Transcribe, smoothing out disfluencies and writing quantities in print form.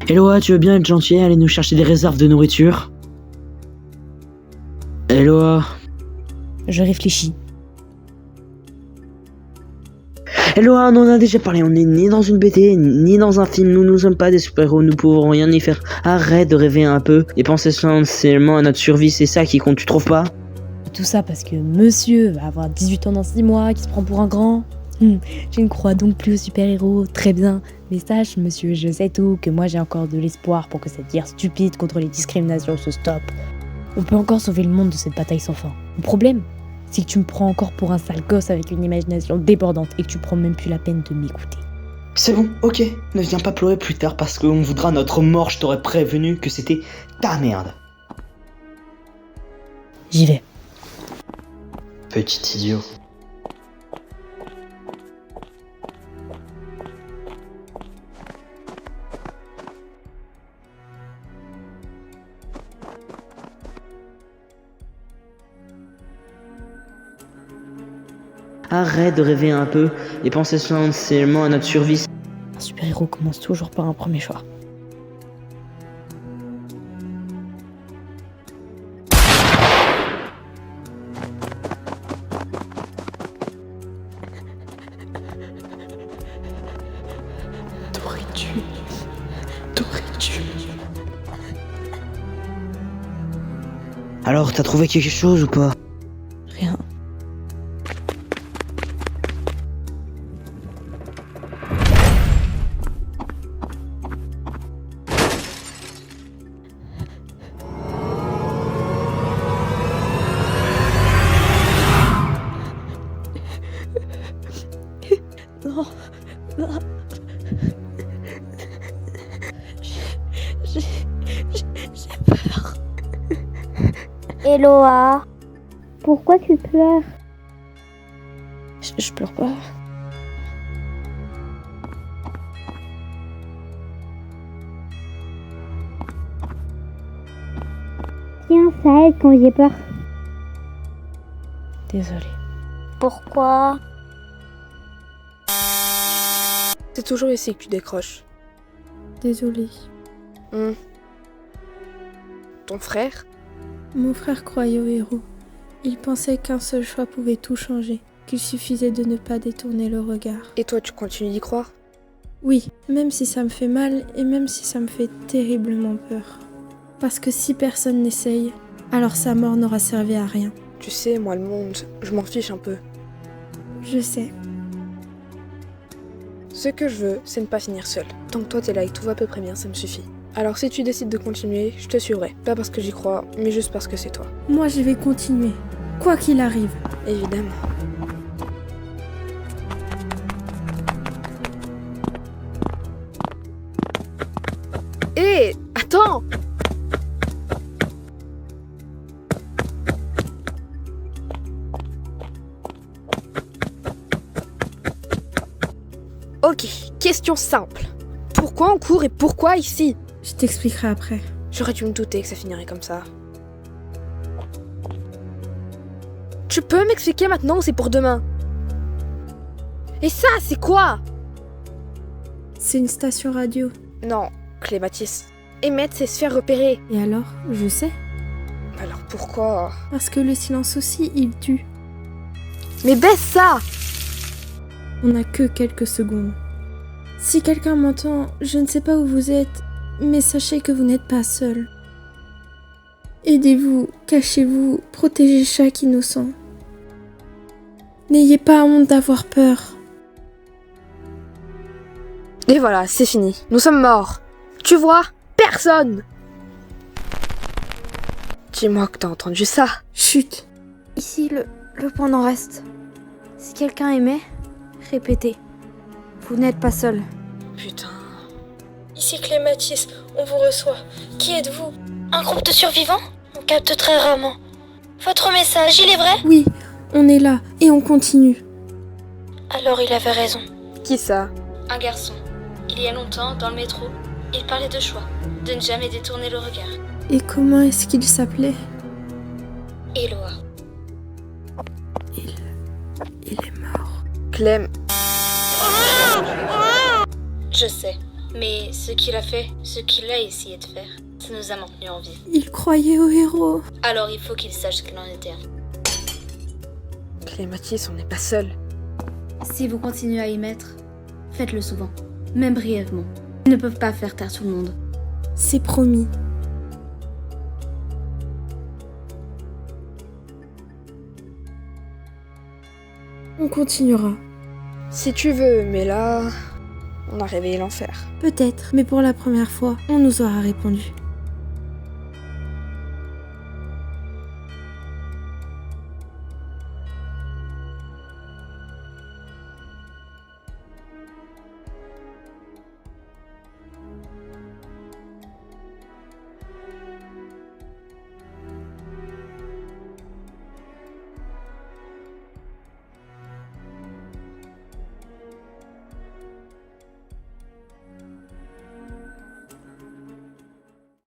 Eloa, tu veux bien être gentil et aller nous chercher des réserves de nourriture? Eloa. Je réfléchis. Eloa, on en a déjà parlé, on n'est ni dans une BD, ni dans un film, nous ne sommes pas des super-héros, nous pouvons rien y faire. Arrête de rêver un peu et penser essentiellement à notre survie, c'est ça qui compte, tu trouves pas? Tout ça parce que monsieur va avoir 18 ans dans 6 mois, qui se prend pour un grand. Je ne crois donc plus aux super-héros, très bien. Mais sache, monsieur, je sais tout, que moi j'ai encore de l'espoir pour que cette guerre stupide contre les discriminations se stoppe. On peut encore sauver le monde de cette bataille sans fin. Le problème, c'est que tu me prends encore pour un sale gosse avec une imagination débordante et que tu prends même plus la peine de m'écouter. C'est bon, ok, ne viens pas pleurer plus tard parce qu'on voudra notre mort, je t'aurais prévenu que c'était ta merde. J'y vais. Petit idiot. Arrête de rêver un peu et pense essentiellement à notre survie. Un super-héros commence toujours par un premier choix. T'aurais-tu... Alors, t'as trouvé quelque chose ou pas? Rien. Non, non. J'ai peur. Eloa, pourquoi tu pleures? Je pleure pas. Tiens, ça aide quand j'ai peur. Désolée. Pourquoi? C'est toujours ici que tu décroches. Désolée. Ton frère? Mon frère croyait aux héros. Il pensait qu'un seul choix pouvait tout changer, qu'il suffisait de ne pas détourner le regard. Et toi, tu continues d'y croire? Oui, même si ça me fait mal et même si ça me fait terriblement peur. Parce que si personne n'essaye, alors sa mort n'aura servi à rien. Tu sais, moi, le monde, je m'en fiche un peu. Je sais. Ce que je veux, c'est ne pas finir seul. Tant que toi t'es là et que tout va à peu près bien, ça me suffit. Alors si tu décides de continuer, je te suivrai. Pas parce que j'y crois, mais juste parce que c'est toi. Moi, je vais continuer, quoi qu'il arrive. Évidemment. Hé, attends! Ok, question simple. Pourquoi on court et pourquoi ici? Je t'expliquerai après. J'aurais dû me douter que ça finirait comme ça. Tu peux m'expliquer maintenant ou c'est pour demain? Et ça, c'est quoi? C'est une station radio. Non, Clématis. Émettre, c'est se faire repérer. Et alors, je sais. Alors pourquoi? Parce que le silence aussi, il tue. Mais baisse ça! On n'a que quelques secondes. Si quelqu'un m'entend, je ne sais pas où vous êtes, mais sachez que vous n'êtes pas seul. Aidez-vous, cachez-vous, protégez chaque innocent. N'ayez pas honte d'avoir peur. Et voilà, c'est fini. Nous sommes morts. Tu vois? Personne! Dis-moi que t'as entendu ça. Chut. Ici, le point d'en reste. Si quelqu'un aimait, répétez. Vous n'êtes pas seul. Putain. Ici Clématis, on vous reçoit. Qui êtes-vous? Un groupe de survivants? On capte très rarement. Votre message, il est vrai? Oui, on est là et on continue. Alors il avait raison. Qui ça? Un garçon. Il y a longtemps, dans le métro, il parlait de choix, de ne jamais détourner le regard. Et comment est-ce qu'il s'appelait? Éloi. Il est mort. Clem. Je sais. Mais ce qu'il a fait, ce qu'il a essayé de faire, ça nous a maintenus en vie. Il croyait au héros. Alors il faut qu'il sache qu'il en était un. Clématis, on n'est pas seul. Si vous continuez à y mettre, faites-le souvent, même brièvement. Ils ne peuvent pas faire taire tout le monde. C'est promis. On continuera. Si tu veux, mais là, on a réveillé l'enfer. Peut-être, mais pour la première fois, on nous aura répondu.